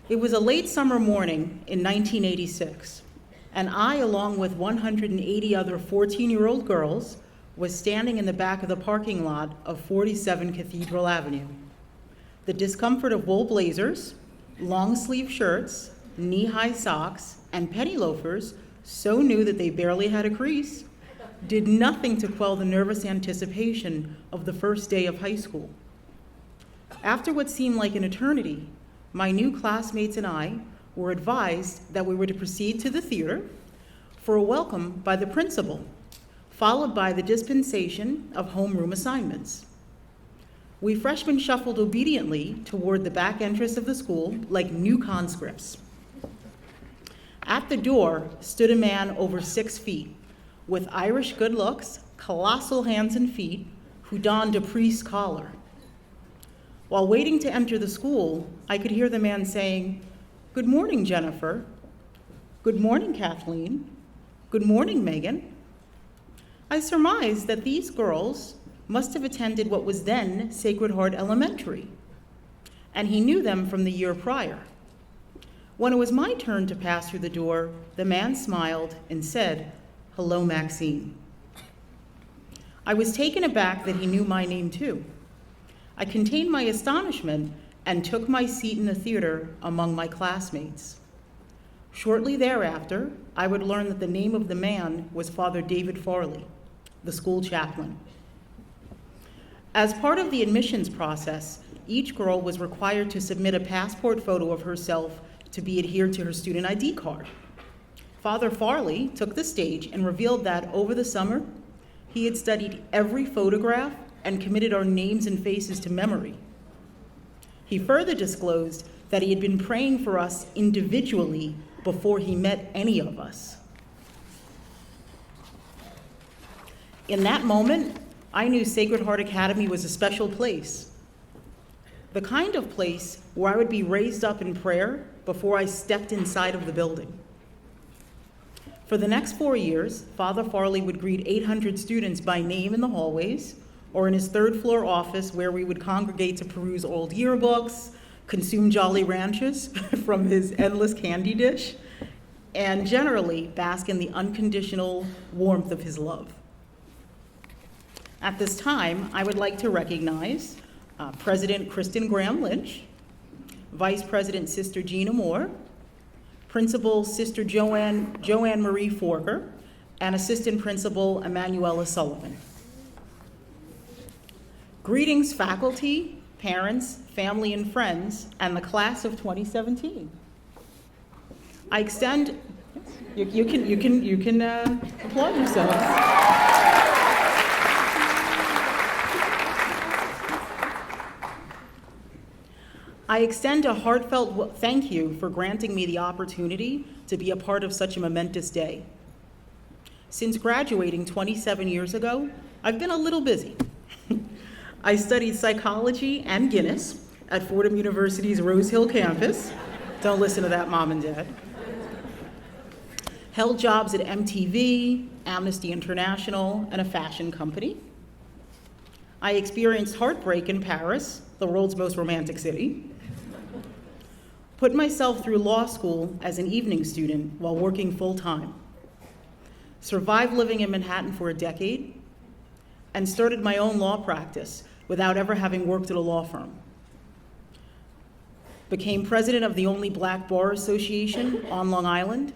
It was a late summer morning in 1986, and I, along with 180 other 14-year-old girls, was standing in the back of the parking lot of 47 Cathedral Avenue. The discomfort of wool blazers, long-sleeve shirts, knee-high socks, and penny loafers, so new that they barely had a crease, did nothing to quell the nervous anticipation of the first day of high school. After what seemed like an eternity, my new classmates and I were advised that we were to proceed to the theater for a welcome by the principal, followed by the dispensation of homeroom assignments. We freshmen shuffled obediently toward the back entrance of the school like new conscripts. At the door stood a man over 6 feet, with Irish good looks, colossal hands and feet, who donned a priest's collar. While waiting to enter the school, I could hear the man saying, "Good morning, Jennifer. Good morning, Kathleen. Good morning, Megan." I surmised that these girls must have attended what was then Sacred Heart Elementary, and he knew them from the year prior. When it was my turn to pass through the door, the man smiled and said, "Hello, Maxine." I was taken aback that he knew my name too. I contained my astonishment and took my seat in the theater among my classmates. Shortly thereafter, I would learn that the name of the man was Father David Farley, the school chaplain. As part of the admissions process, each girl was required to submit a passport photo of herself to be adhered to her student ID card. Father Farley took the stage and revealed that over the summer, he had studied every photograph and committed our names and faces to memory. He further disclosed that he had been praying for us individually before he met any of us. In that moment, I knew Sacred Heart Academy was a special place, the kind of place where I would be raised up in prayer before I stepped inside of the building. For the next 4 years, Father Farley would greet 800 students by name in the hallways, or in his third-floor office where we would congregate to peruse old yearbooks, consume Jolly Ranchers from his endless candy dish, and generally bask in the unconditional warmth of his love. At this time, I would like to recognize President Kristen Graham Lynch, Vice President Sister Gina Moore, Principal Sister Joanne Marie Forker, and Assistant Principal Emanuela Sullivan. Greetings, faculty, parents, family, and friends, and the class of 2017. I extend, you can applaud yourselves. I extend a heartfelt thank you for granting me the opportunity to be a part of such a momentous day. Since graduating 27 years ago, I've been a little busy. I studied psychology and Guinness at Fordham University's Rose Hill campus. Don't listen to that, Mom and Dad. Held jobs at MTV, Amnesty International, and a fashion company. I experienced heartbreak in Paris, the world's most romantic city. Put myself through law school as an evening student while working full-time. Survived living in Manhattan for a decade, and started my own law practice without ever having worked at a law firm. Became president of the only Black Bar Association on Long Island,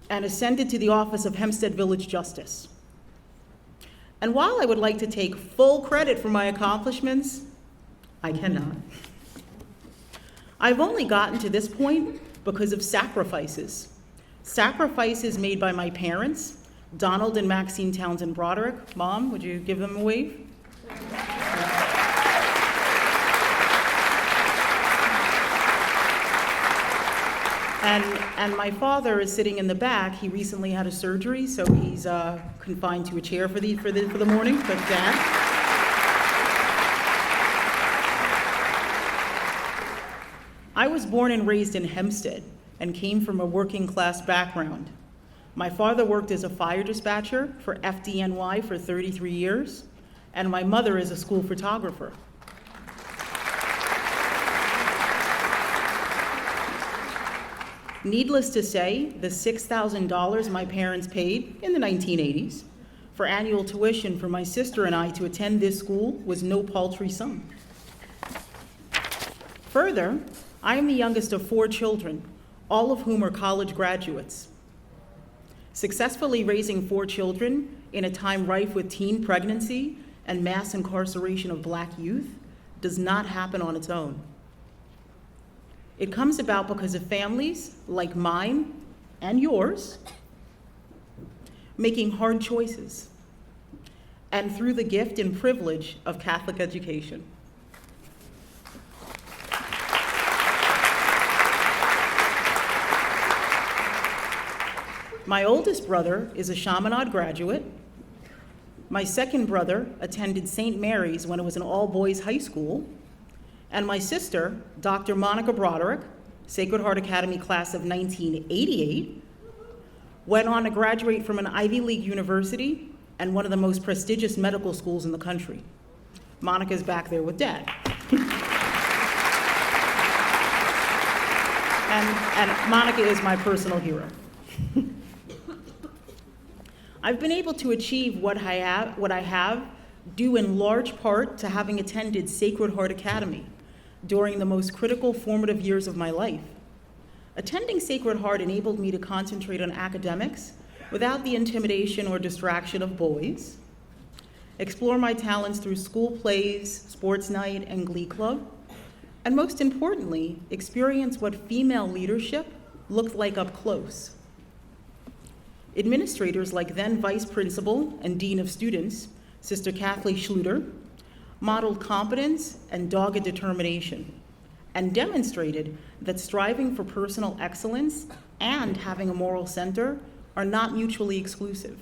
and ascended to the office of Hempstead Village Justice. And while I would like to take full credit for my accomplishments, I cannot. I've only gotten to this point because of sacrifices. Sacrifices made by my parents, Donald and Maxine Townsend Broderick. Mom, would you give them a wave? And my father is sitting in the back. He recently had a surgery, so he's confined to a chair for the morning. But Dad. I was born and raised in Hempstead and came from a working class background. My father worked as a fire dispatcher for FDNY for 33 years, and my mother is a school photographer. Needless to say, the $6,000 my parents paid in the 1980s for annual tuition for my sister and I to attend this school was no paltry sum. Further, I am the youngest of 4 children, all of whom are college graduates. Successfully raising 4 children in a time rife with teen pregnancy and mass incarceration of Black youth does not happen on its own. It comes about because of families like mine and yours making hard choices, and through the gift and privilege of Catholic education. My oldest brother is a Chaminade graduate. My second brother attended St. Mary's when it was an all-boys high school. And my sister, Dr. Monica Broderick, Sacred Heart Academy class of 1988, went on to graduate from an Ivy League university and one of the most prestigious medical schools in the country. Monica's back there with Dad. and Monica is my personal hero. I've been able to achieve what I have due in large part to having attended Sacred Heart Academy during the most critical formative years of my life. Attending Sacred Heart enabled me to concentrate on academics without the intimidation or distraction of boys, explore my talents through school plays, sports night, and glee club, and most importantly, experience what female leadership looked like up close. Administrators like then Vice Principal and Dean of Students, Sister Kathleen Schluter, modeled competence and dogged determination, and demonstrated that striving for personal excellence and having a moral center are not mutually exclusive.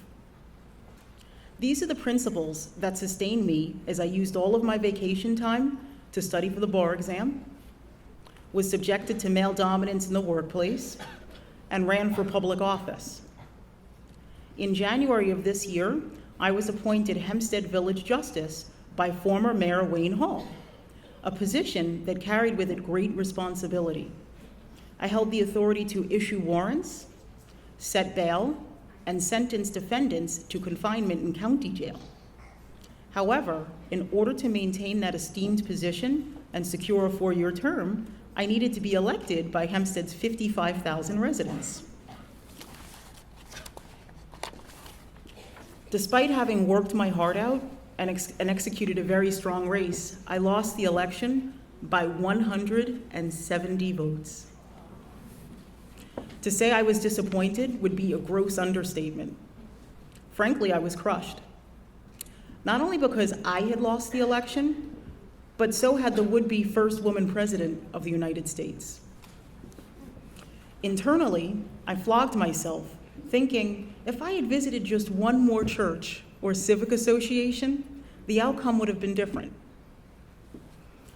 These are the principles that sustained me as I used all of my vacation time to study for the bar exam, was subjected to male dominance in the workplace, and ran for public office. In January of this year, I was appointed Hempstead Village Justice by former Mayor Wayne Hall, a position that carried with it great responsibility. I held the authority to issue warrants, set bail, and sentence defendants to confinement in county jail. However, in order to maintain that esteemed position and secure a 4-year term, I needed to be elected by Hempstead's 55,000 residents. Despite having worked my heart out and executed a very strong race, I lost the election by 170 votes. To say I was disappointed would be a gross understatement. Frankly, I was crushed. Not only because I had lost the election, but so had the would-be first woman president of the United States. Internally, I flogged myself, thinking if I had visited just one more church or civic association, the outcome would have been different.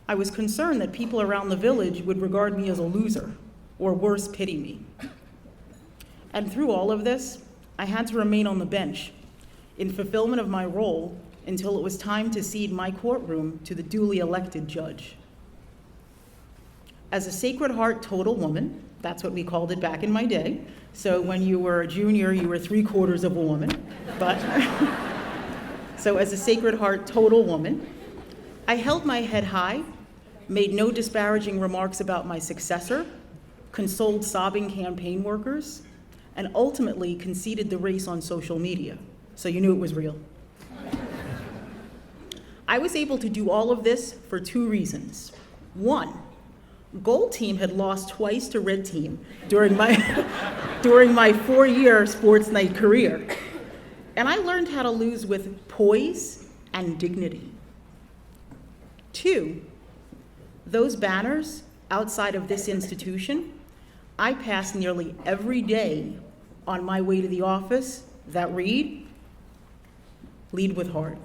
I was concerned that people around the village would regard me as a loser, or worse, pity me. And through all of this, I had to remain on the bench in fulfillment of my role until it was time to cede my courtroom to the duly elected judge. As a Sacred Heart total woman, that's what we called it back in my day. So when you were a junior, you were 3/4 of a woman. But so as a Sacred Heart total woman, I held my head high, made no disparaging remarks about my successor, consoled sobbing campaign workers, and ultimately conceded the race on social media. So you knew it was real. I was able to do all of this for 2 reasons. 1, Gold Team had lost twice to Red Team during my 4-year sports night career. And I learned how to lose with poise and dignity. 2, those banners outside of this institution, I pass nearly every day on my way to the office that read, "Lead with heart."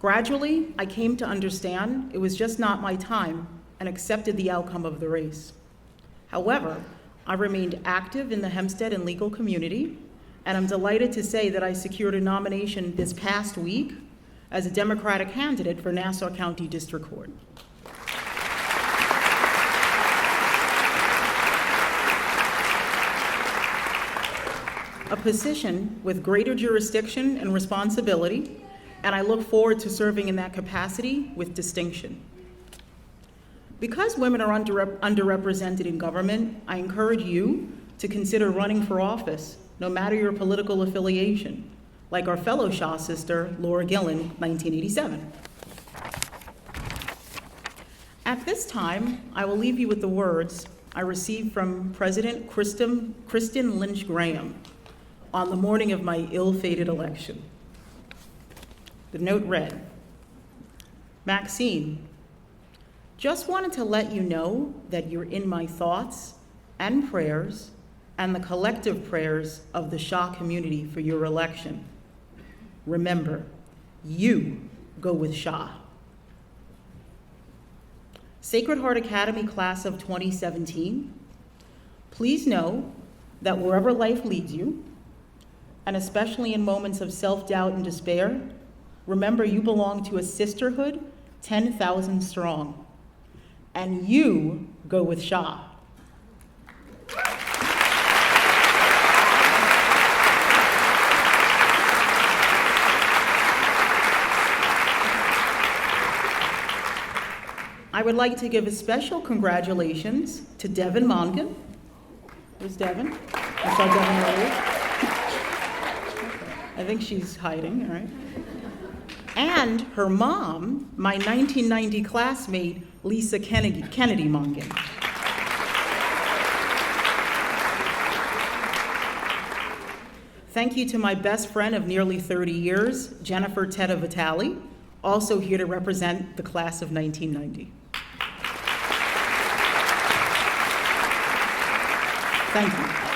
Gradually, I came to understand it was just not my time and accepted the outcome of the race. However, I remained active in the Hempstead and legal community, and I'm delighted to say that I secured a nomination this past week as a Democratic candidate for Nassau County District Court. a position with greater jurisdiction and responsibility, and I look forward to serving in that capacity with distinction. Because women are underrepresented in government, I encourage you to consider running for office, no matter your political affiliation, like our fellow Shaw sister, Laura Gillen, 1987. At this time, I will leave you with the words I received from President Kristen Lynch Graham on the morning of my ill-fated election. The note read, "Maxine, just wanted to let you know that you're in my thoughts and prayers and the collective prayers of the Shaw community for your election. Remember, you go with Shaw." Sacred Heart Academy class of 2017, please know that wherever life leads you, and especially in moments of self-doubt and despair, remember you belong to a sisterhood 10,000 strong, and you go with Shaw. I would like to give a special congratulations to Devin Mongan. Where's Devin? I saw Devin earlier. I think she's hiding, all right. And her mom, my 1990 classmate, Lisa Kennedy Mongan. Thank you to my best friend of nearly 30 years, Jennifer Teta Vitale, also here to represent the class of 1990. Thank you.